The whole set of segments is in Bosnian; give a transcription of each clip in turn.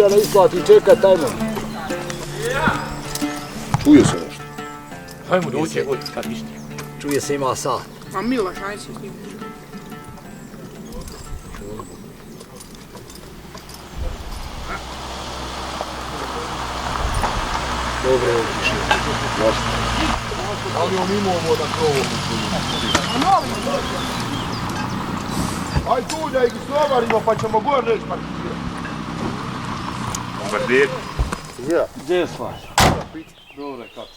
da ne isplati čekat tajno. Čuje se nešto. Hajmo dođe, kad ništa. Čuje se ima sat. A Miloš, aj se s njim. Dobro je otišao. Ali on imao voda krovom. Aj tuđa ih slovarimo pa ćemo gore reći parkirati. Bombardir. Ja. Gdje je svaš? Dobro, kako?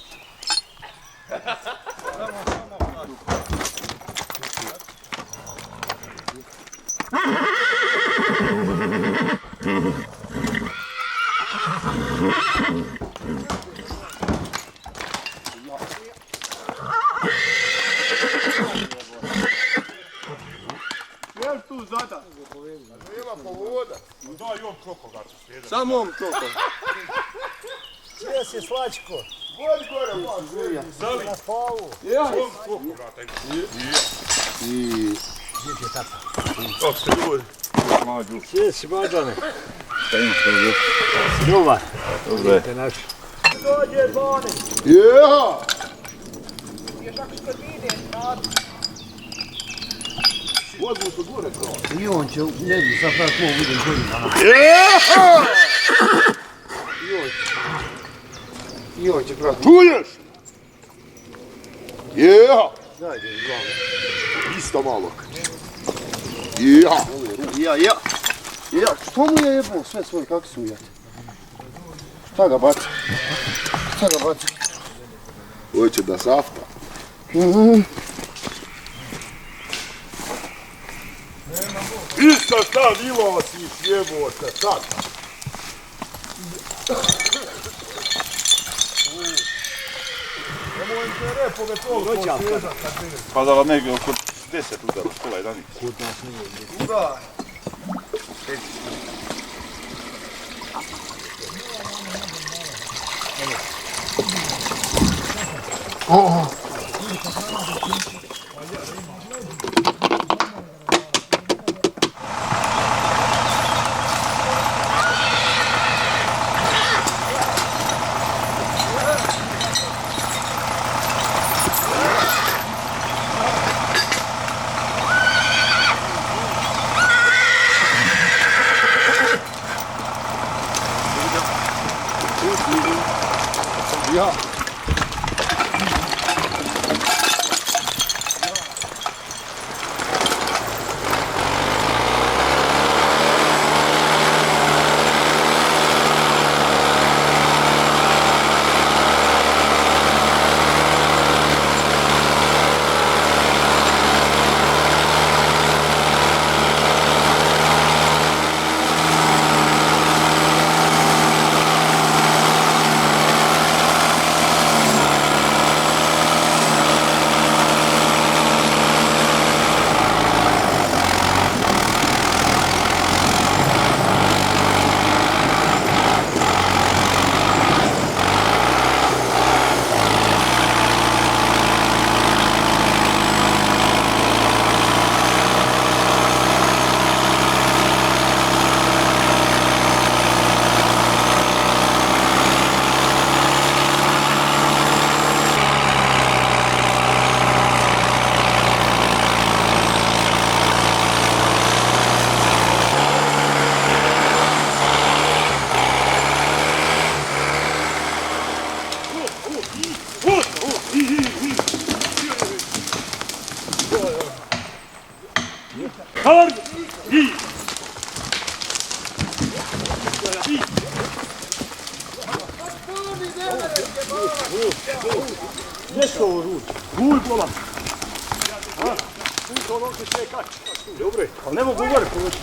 Jel tu zada? Nema povoda. Daj on krokogača slijeda. Samo on krokogača. Gdje si Slačko? Vodi gore, pa. Zali. Na spavu. Ja. On krokogata. I... Gdje ti je tata? Kako ste ljudi? Mađu. Gdje si Mađane? Šta imaš to ljudi? Ljubav. Dobro je. Te naši. Dođe zvoni. Ja. Još ako što ti ide, radi. Vodi se gore kao. I on će u njegu zapravo ko vidim godinama. I on će krati. Čuješ? Ja. Dajde, glavu. Isto malo. Ja. Ja, što mu je jebao sve svoj, kakvi su ujati? Šta ga baci? Hoće da safta. Isto šta Milo si sjebao se sad. Nemoj se repove toliko sjeda kad vidim. Padala negdje oko 10 udara, pola 11. Kod nas nije. Ura. Ja. Nešto u ruč. Guj bolan. To ono će sve kaći. Dobre. Ali ne mogu gore povući.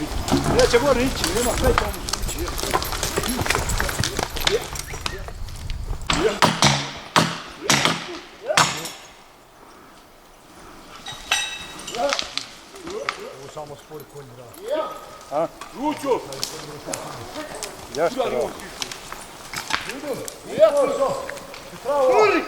Neće gore ići, nema sve tamo ići. Ovo samo spori konji radi. A? Lučo! Ja što radi? Uri!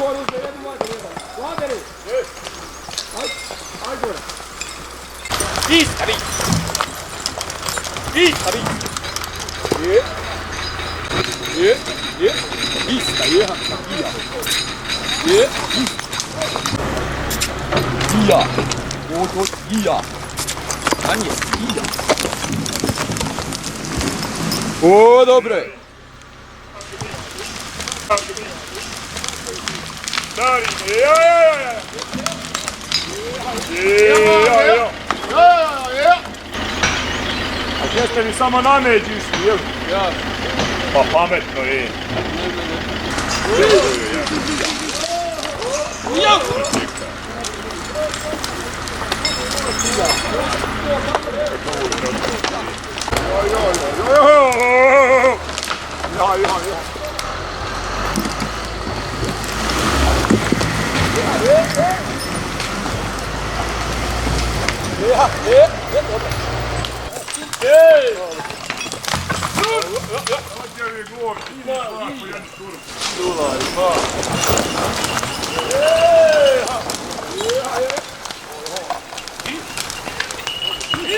on uzme jednu Mladen jedan. Mladene! Ajde gore. Istavi! Istavi! Ista, jeha, ija. Ija. Anje, ija. O, dobro je. Stari, a gdje ste mi samo na među išli, jel? Ja. Pa pametno je.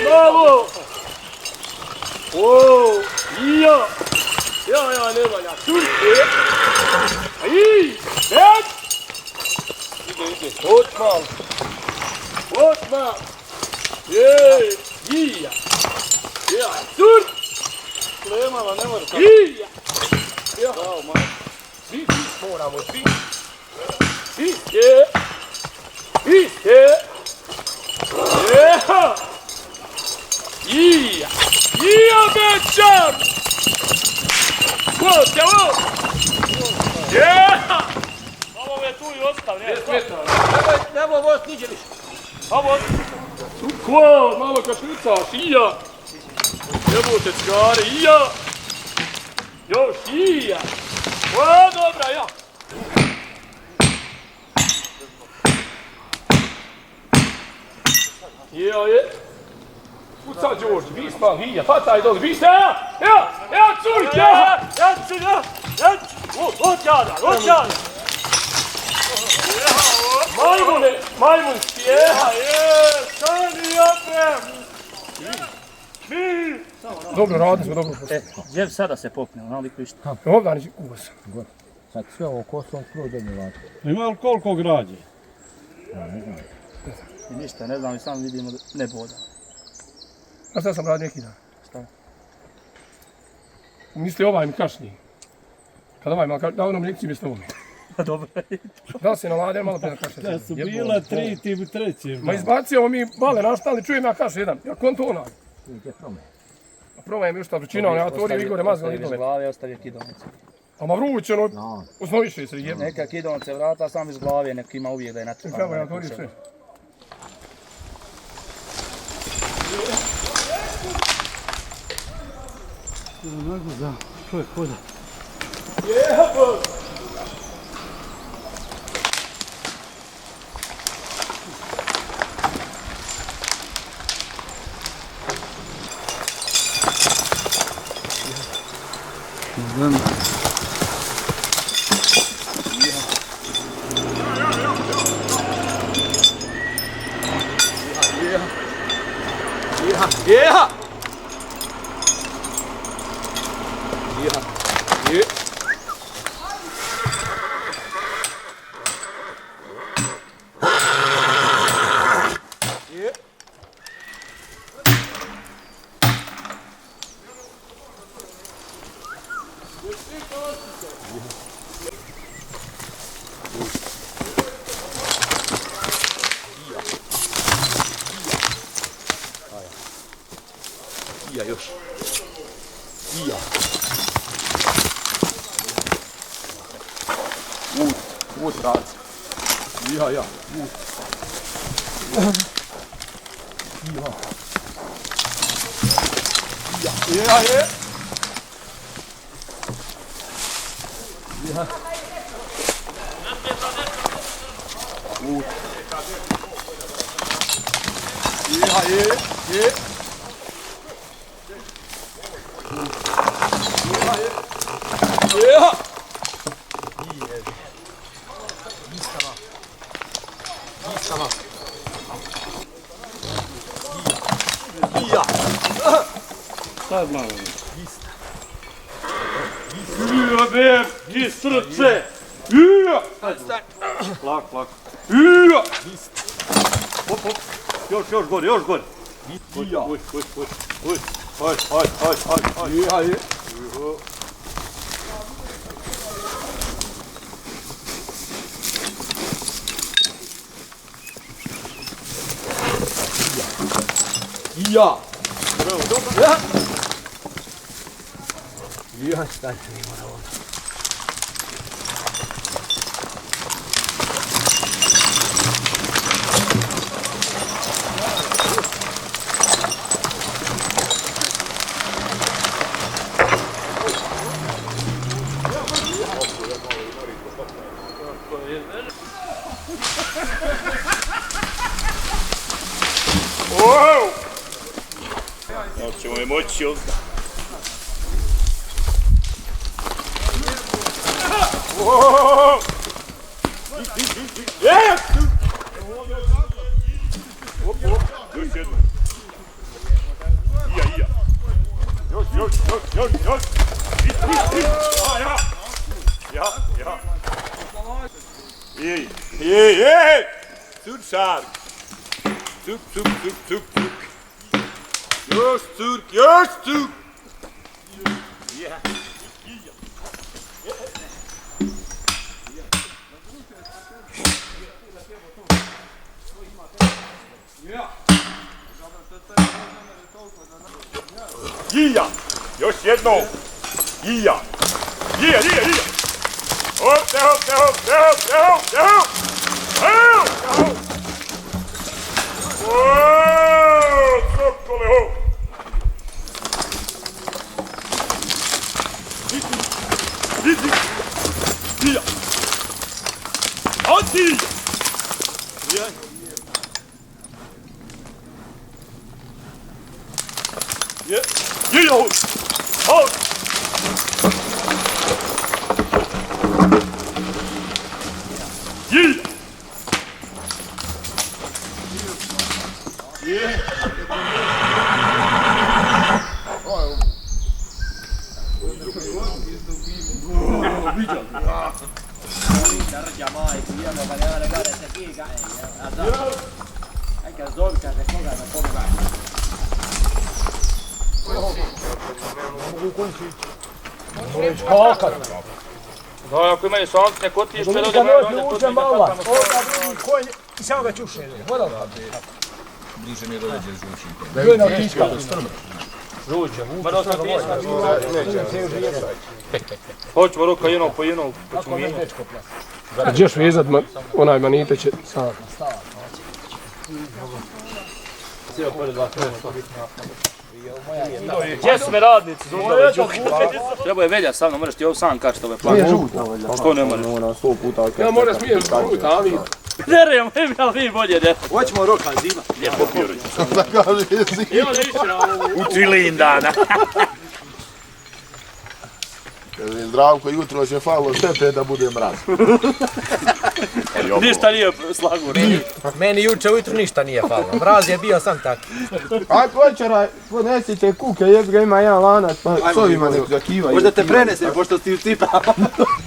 Bravo! O, ija! Ja, nema ja. Turke! Aj! Pet! Ide. Otmal! Jej! Ija! Ja, tur! Klemala, ne može tako. Ija! Ja! Bravo, man. Svi moramo, svi! Iste! Jeha! Ija! Ija, bečar! Kvot, javo! Jeha! Ovo je tu i ostav, ne? 10 metara. Nemoj voz niđe više. Ovo! Kvot, malo kad pucaš, ija! Jebote cigare, ija! Još ija! O, dobra, ja! Je! Puca Đorđe, Bisman, hija, fataj dole, vi ste, ja, curk, ja! Majmunski, stani opet! Dobro, radili smo, dobro pošto. Gdje sada se popne, ono liko išta. Ovdje nići kuva se. Sad sve ovo kosom skroz jednu vatru. Ima li koliko građe? I ništa, ne znam, i sam vidimo neboda. A šta sam radio neki dan? Šta? Misli ovaj mi kašnji. Kad ovaj malo kašnji, da onom lekciju mjesto ovome. Dobro. Da se naladen malo prije kašnje. Da su bila 3, ti bi treći. Ma izbacio mi male naštali, čujem ja kaš jedan. Ja kon to onaj. Gdje prome? A prvo je mi šta vrućina, ja otvorio Igore mazgao Ostavi Igore. iz glave, ostavi kidonice. A ma vruće ono, No. osnoviše se jedno. Neka kidonice vrata, sam iz glave, nek ima uvijek da je natrpano. Kako ja otvorio sve. Jeha! Ija još. Ija. Ut radzi. Ja. Ut. Ja. Je. Ja. Ut. Je. Ija, beb, i srce! Ija! Lak, lak. Ija! Hop, hop. Još gore, još gore. Ija! Uj. Hajde. Ija. Ija! Bravo, dobro. Ja! Ja, staj se mi mora ovdje. Wow! Ćemo je moći ovdje. Još jedno. Ija. Još. Ja. Ej. Suršar. Cuk. Još cuk. Ija! Još jednom! Ija! Hop! Sokole, hop! Ija! Oti! Ija! Hop! Ija! Da, ako imaju sonce, kutije što je Dođe noć, uđe malo. Konj i samo ga čuše. Voda ga. Bliže mi je dođe žući. Gdje na tiska? žuće. Malo smo tiska. Hoćemo ruka jedno po jedno. A gdješ vezat onaj manite će stavati? Gdje su me radnici? Treba je velja sa mnom, moraš ti ovo sam kačiti ove plane. Što ne možeš? Ja moram smijem žuta, a vi? Derujem, ali vi bolje ne. Hoćemo roka zima. Je popioruj. U Tvilindana. Zdravko, jutro će falilo tepe da bude mraz. Ništa nije slagu. Meni juče ujutru ništa nije falilo. Mraz je bio sam tak. Ako večera ponesite kuke, jebga ima jedan lanac, pa s ovima nek zakivaju. Možda te prenese, pošto si u cipama.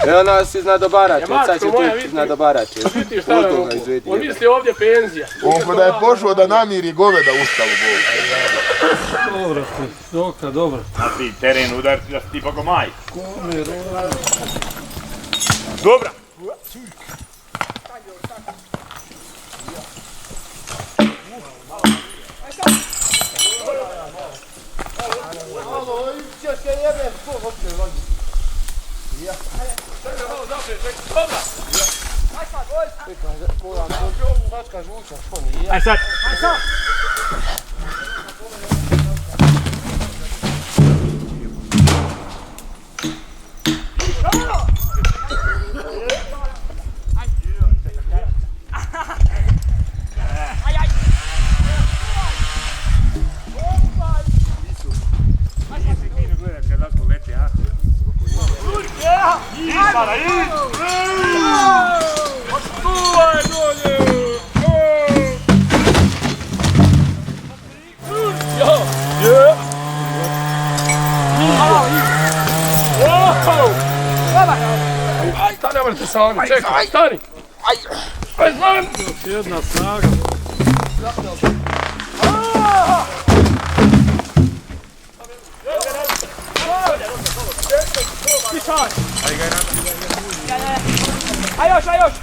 Evo nas iz Nadobarače, sad će tu iz Nadobarače. Vidi šta je ovo? On misli ovdje penzija. On ko da je pošao da namiri goveda ustavu Bogu. Dobro, Zoka, dobro. Na ti teren udar da si ti Bogomaj. Dobra. Aj sad. Ajde Sami, čekaj, stani. Ajde Sami. Jedna snaga. Aj još, aj još!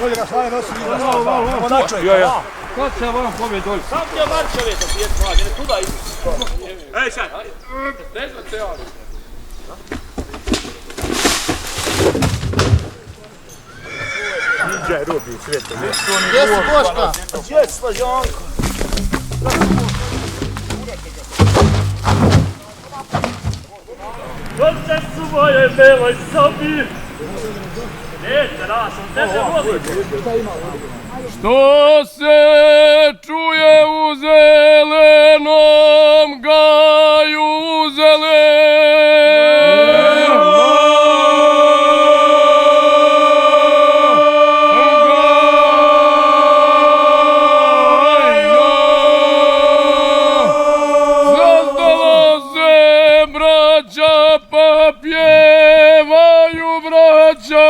Bolje ga slaje nosi. Ovo načoj. Kad se vam pobjeti dolje? Sam ti je Marčeve to pijet mlađe, ne tuda idu. Ej sad! Ne znam se ja. Niđaj robi svete. Gdje si Boška? Gdje si Slađanko? Konce su moje beloj sobi. Neće, rašom, tebe volim. Što se čuje u zelenom gaju, u Zazdala se braća, pa pjevaju braća.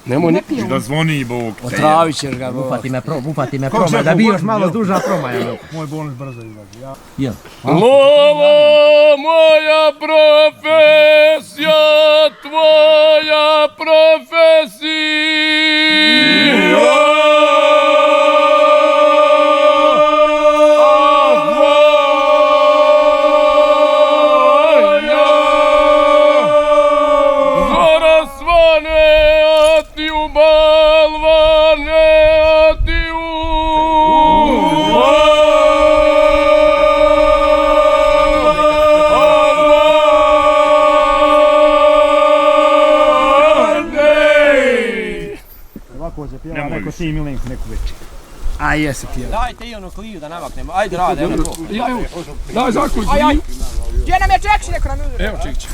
Nemoj ne Da zvoni Bog. Otravit ćeš ga, ufati me proma, da bi još malo duža promaja. Moj bonus brzo izlazi. Ja. Lola, moja profesija, tvoja profesija. Zora svane, a ti u balvane, a ti u Ovako se pjeva neko ti Milenko neku večer. A jesi ti. Dajte i onu kliju da namaknemo, ajde rade, ono to. Daj zakuj, Gdje nam je čekši, neko nam je uzeti? evo Čikić.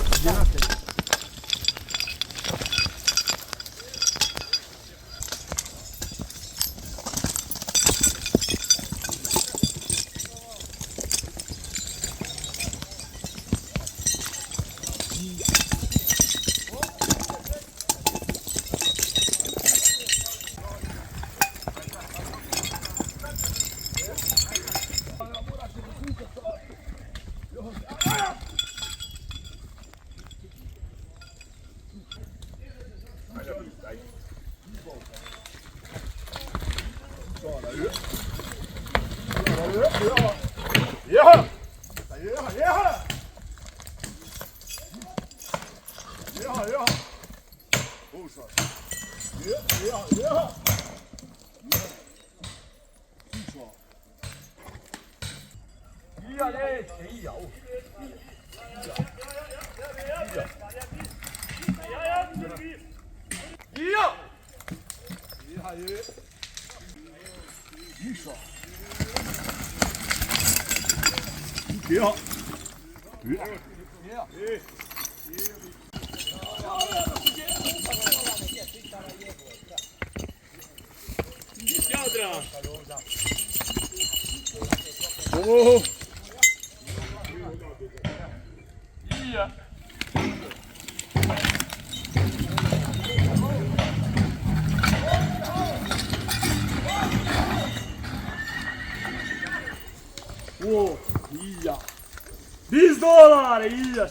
$10, Ilja.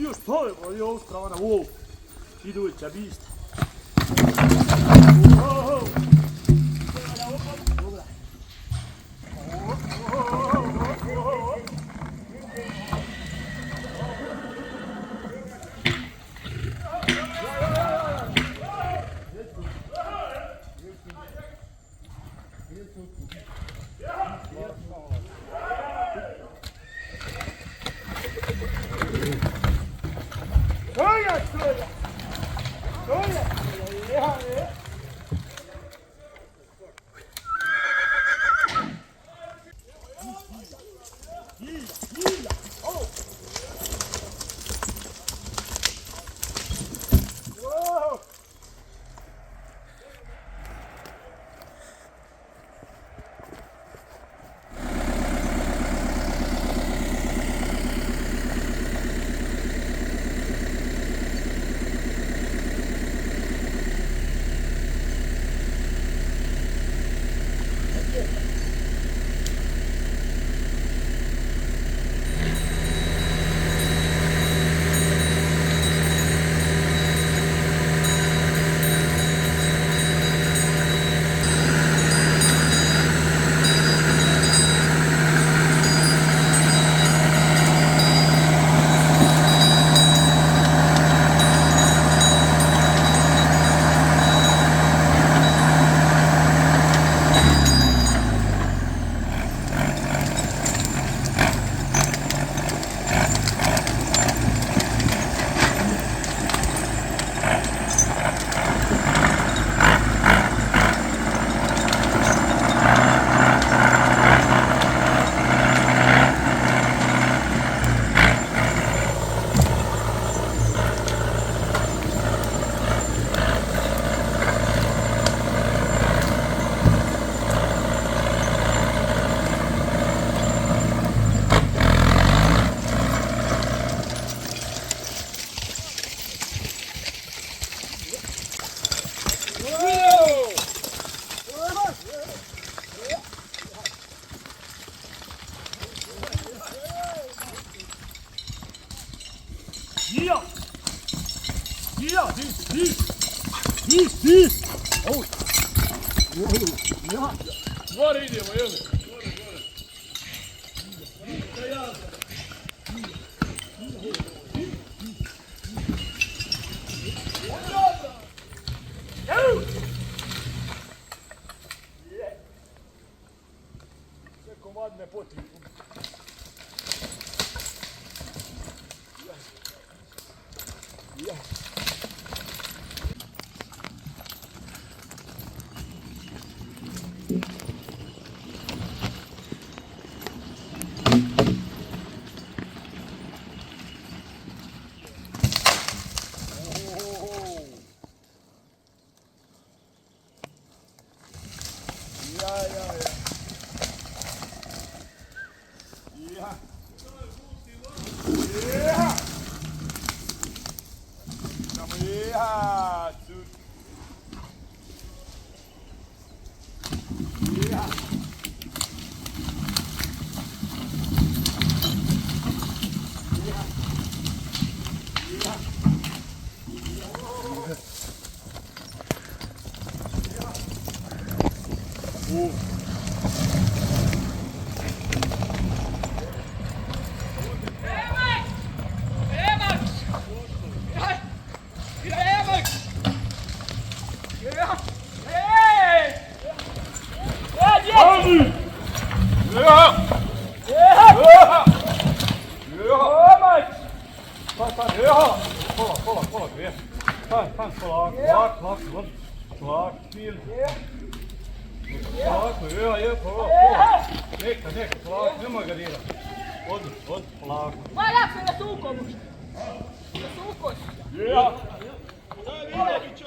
Još to je, ali ovo strana, wow. Iduća bista. Gore idemo, jel? Sve komadne poti.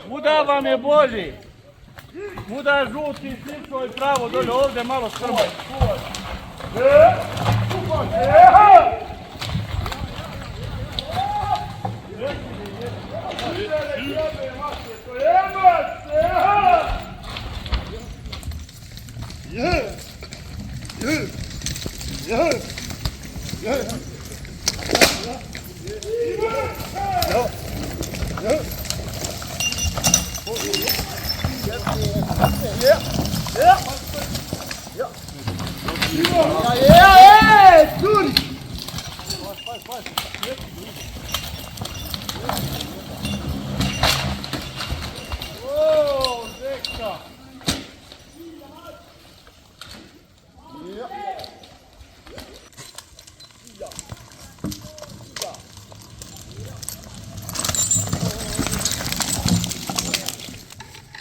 Muda vam je Boži. Muda žuti, slično i pravo, dolje ovdje malo strmo.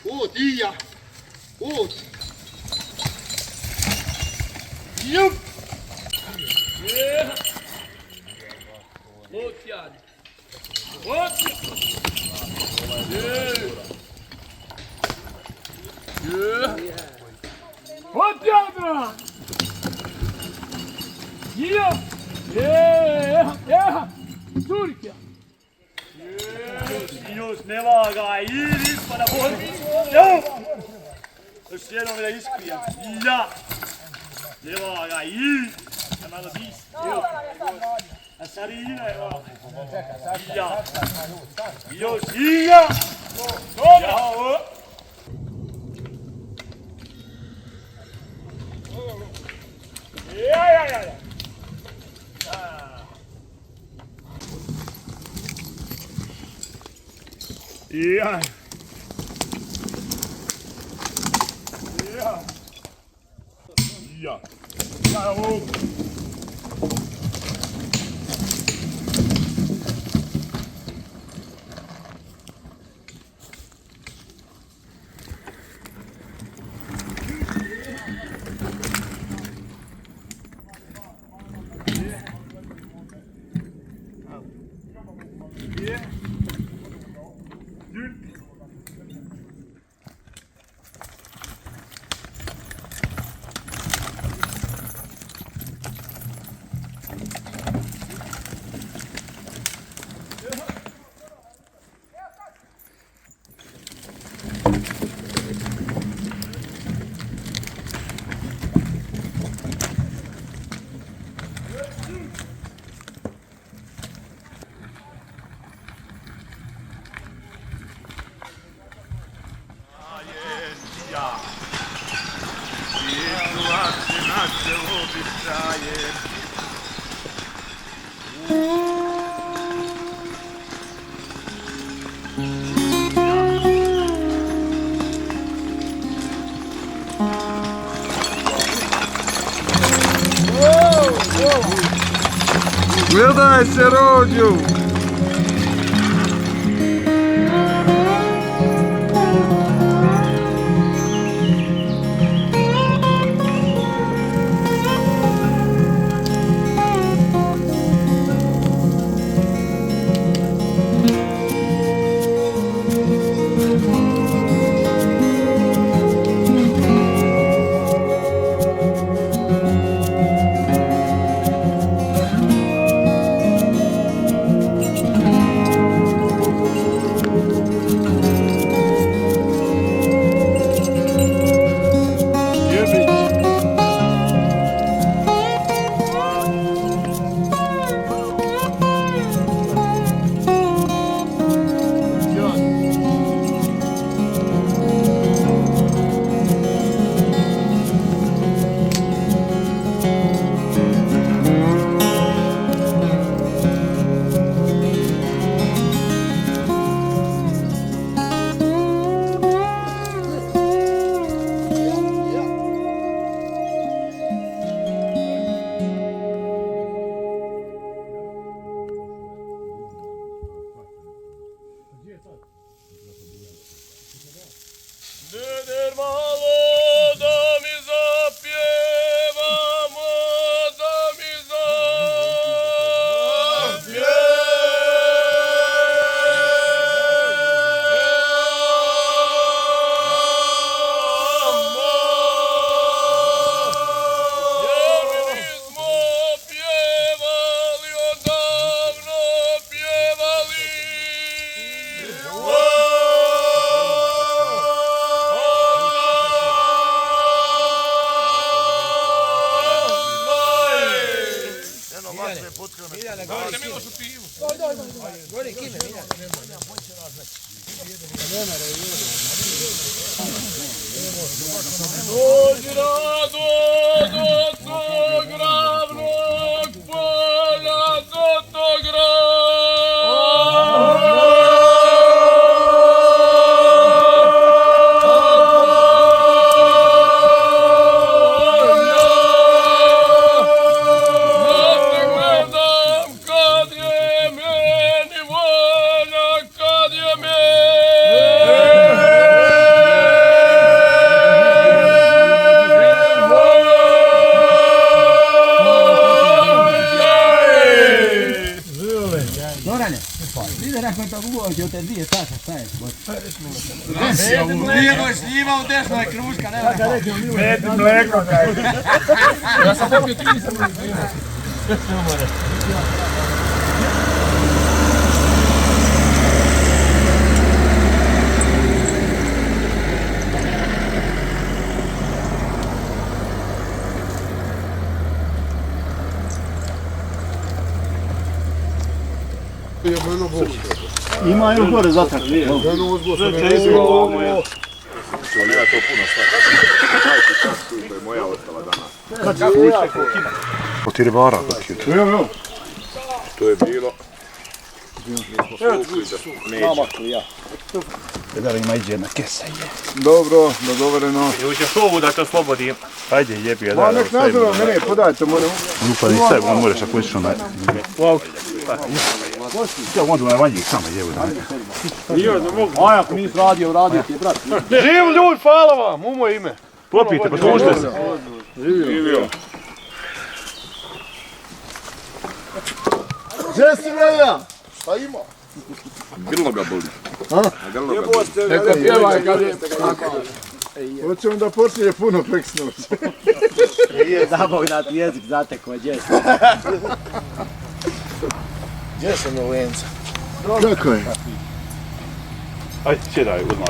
Ut, Ija! Ut! Jup! Otjad. Otjadra! Ija! Turkija! Još ne vagaj, iris pa da boli. Još jednom da iskrijem. Ja! Ne vagaj, iris. Da malo dis. A sarina je vagaj. Ja! Još Ija! Ćao! Ja. Ja. Ja, Gledaj se, Rođu! Deder malo da mi zapjevamo, da mi zapjevamo. Jer mi nismo pjevali, odavno pjevali. Dođi rado do tog ravnog polja, do tog Lijevo je snimao, desno je kruška, nema. Med mleko, kaj. Ja sam popio 3 samo. Ima još gore zatak. Od ribara kod je. To je bilo. Da li ima iđe jedna kesa je. Dobro, dogovoreno. Uđeš ovu da te oslobodim. Ajde, jebi jedan. Ma nek nazvalo mene, podajte moram. Lupa ni sve, on možeš ako išao na... Ja onda na vanjih samo jebu da. Aj, ako nisi radio, radio ti je, brat. Živ ljud, hvala vam, u moje ime. Popijte, poslušajte se. Živio. Gdje si Veja? Šta ima? Grlo ga boli. Grlo ga boli. Neka pjevaj kad je... Hoćemo da počne puno preksnoć. Nije zabognat jezik, znate ko je gdje. Gdje sam u Lenca? Kako je? Ajde, sjedaj, uzmaj.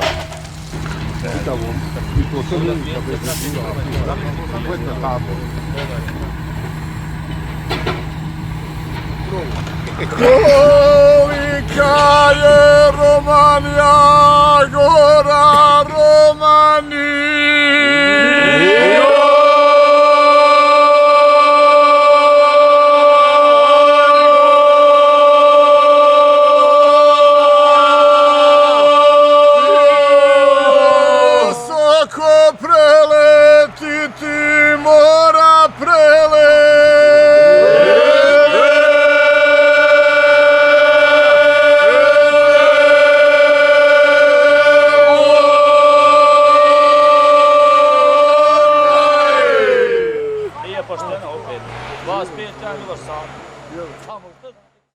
Kolika je Romanija, gora Romanija. preletiti, mora Nije pošteno opet. Vas pet, ja Miloš sam.